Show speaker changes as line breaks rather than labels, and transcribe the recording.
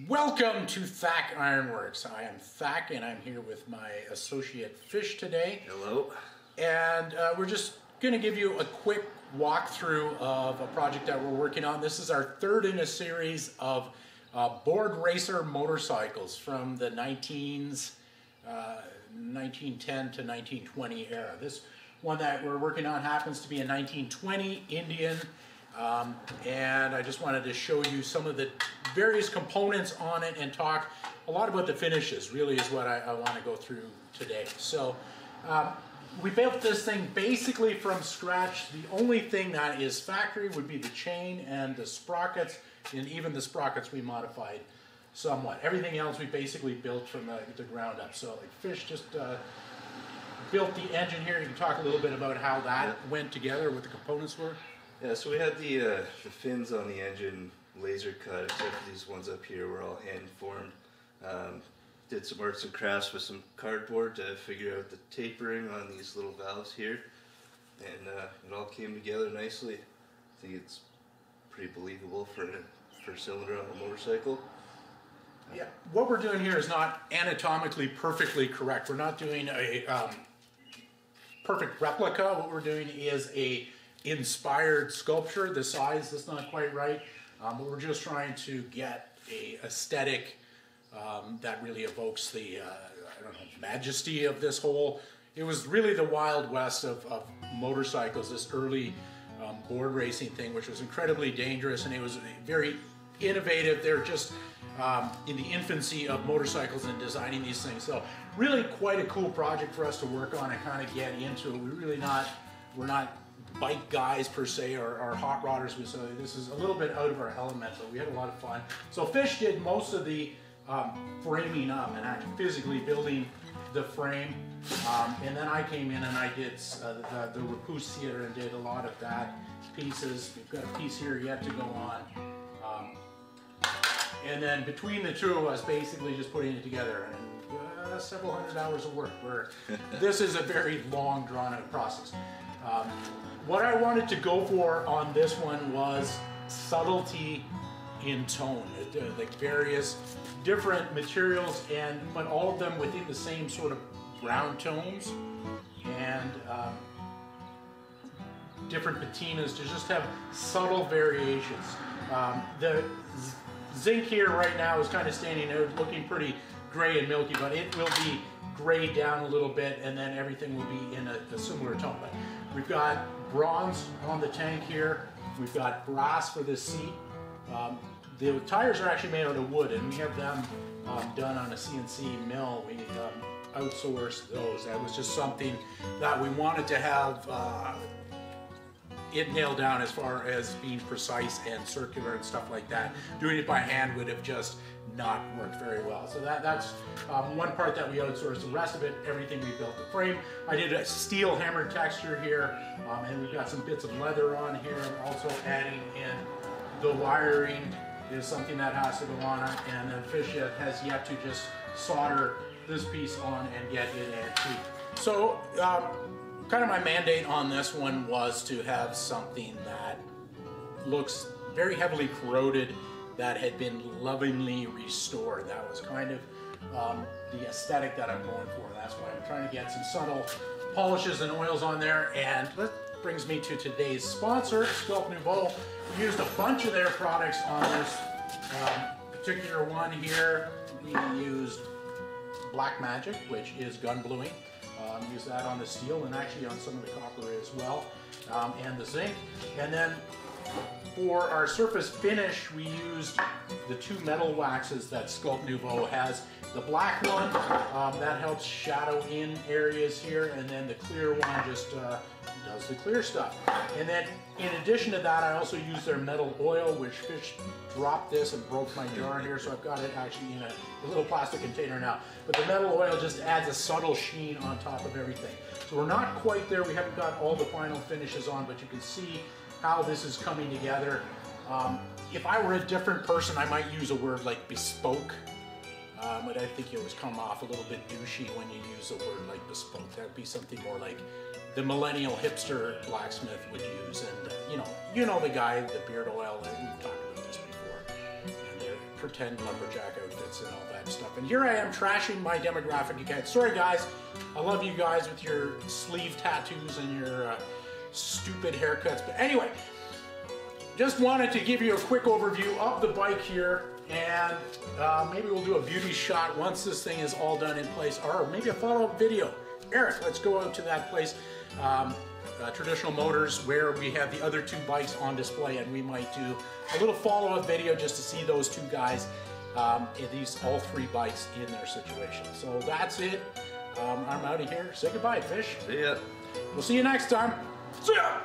Welcome to Thack Ironworks. I am Thack and I'm here with my associate Fish today.
Hello.
And we're just going to give you a quick walkthrough of a project that we're working on. This is our third in a series of board racer motorcycles from the 1910 to 1920 era. This one that we're working on happens to be a 1920 Indian. And I just wanted to show you some of the various components on it and talk a lot about the finishes, really is what I want to go through today. So we built this thing basically from scratch. The only thing that is factory would be the chain and the sprockets, and even the sprockets we modified somewhat. Everything else we basically built from the ground up. So like Fish just built the engine here. You can talk a little bit about how that went together, what the components were.
Yeah, so we had the fins on the engine laser cut, except for these ones up here were all hand formed. Did some arts and crafts with some cardboard to figure out the tapering on these little valves here, and it all came together nicely. I think it's pretty believable for a cylinder on a motorcycle.
Yeah, what we're doing here is not anatomically perfectly correct. We're not doing a perfect replica. What we're doing is a inspired sculpture. The size is not quite right, but we're just trying to get a aesthetic that really evokes the I don't know, majesty of this whole. It was really the Wild West of motorcycles, this early board racing thing, which was incredibly dangerous, and it was very innovative. They're just in the infancy of motorcycles and designing these things. So really quite a cool project for us to work on and kind of get into. We're not bike guys per se, or hot rodders. So this is a little bit out of our element, but we had a lot of fun. So Fish did most of the framing up and actually physically building the frame, and then I came in and I did the repousse here and did a lot of that pieces. We've got a piece here yet to go on, and then between the two of us basically just putting it together, and several hundred hours of work. This is a very long drawn out process. What I wanted to go for on this one was subtlety in tone, like various different materials, but all of them within the same sort of brown tones, and different patinas to just have subtle variations. The zinc here right now is kind of standing out looking pretty gray and milky, but it will be grayed down a little bit, and then everything will be in a similar tone. But we've got bronze on the tank here. We've got brass for this seat. The tires are actually made out of wood, and we have them done on a CNC mill. We outsourced those. That was just something that we wanted to have it nailed down as far as being precise and circular and stuff like that. Doing it by hand would have just not worked very well. So that's one part that we outsourced. The rest of it, everything we built. The frame, I did a steel hammered texture here, and we've got some bits of leather on here, and also adding in the wiring is something that has to go on, and then Fish has yet to just solder this piece on and get it antique. So kind of my mandate on this one was to have something that looks very heavily corroded, that had been lovingly restored. That was kind of the aesthetic that I'm going for. That's why I'm trying to get some subtle polishes and oils on there. And that brings me to today's sponsor, Sculpt Nouveau. We used a bunch of their products on this particular one here. We used Black Magic, which is gun bluing. Use that on the steel and actually on some of the copper as well, and the zinc. And then for our surface finish, we used the two metal waxes that Sculpt Nouveau has. The black one, that helps shadow in areas here, and then the clear one just does the clear stuff. And then in addition to that, I also use their metal oil, which Fish dropped this and broke my jar here, so I've got it actually in a little plastic container now. But the metal oil just adds a subtle sheen on top of everything. So we're not quite there. We haven't got all the final finishes on, but you can see how this is coming together. If I were a different person, I might use a word like bespoke. But I think it would come off a little bit douchey when you use a word like bespoke. That would be something more like the millennial hipster blacksmith would use. And you know the guy, the beard oil, we've talked about this before. And pretend lumberjack outfits and all that stuff. And here I am trashing my demographic again. Sorry guys, I love you guys with your sleeve tattoos and your stupid haircuts. But anyway, just wanted to give you a quick overview of the bike here, and maybe we'll do a beauty shot once this thing is all done in place, or maybe a follow-up video. Eric, let's go out to that place, Traditional Motors, where we have the other two bikes on display, and we might do a little follow-up video just to see those two guys, all three bikes in their situation. So that's it. I'm out of here. Say goodbye, Fish.
See ya.
We'll see you next time. See ya!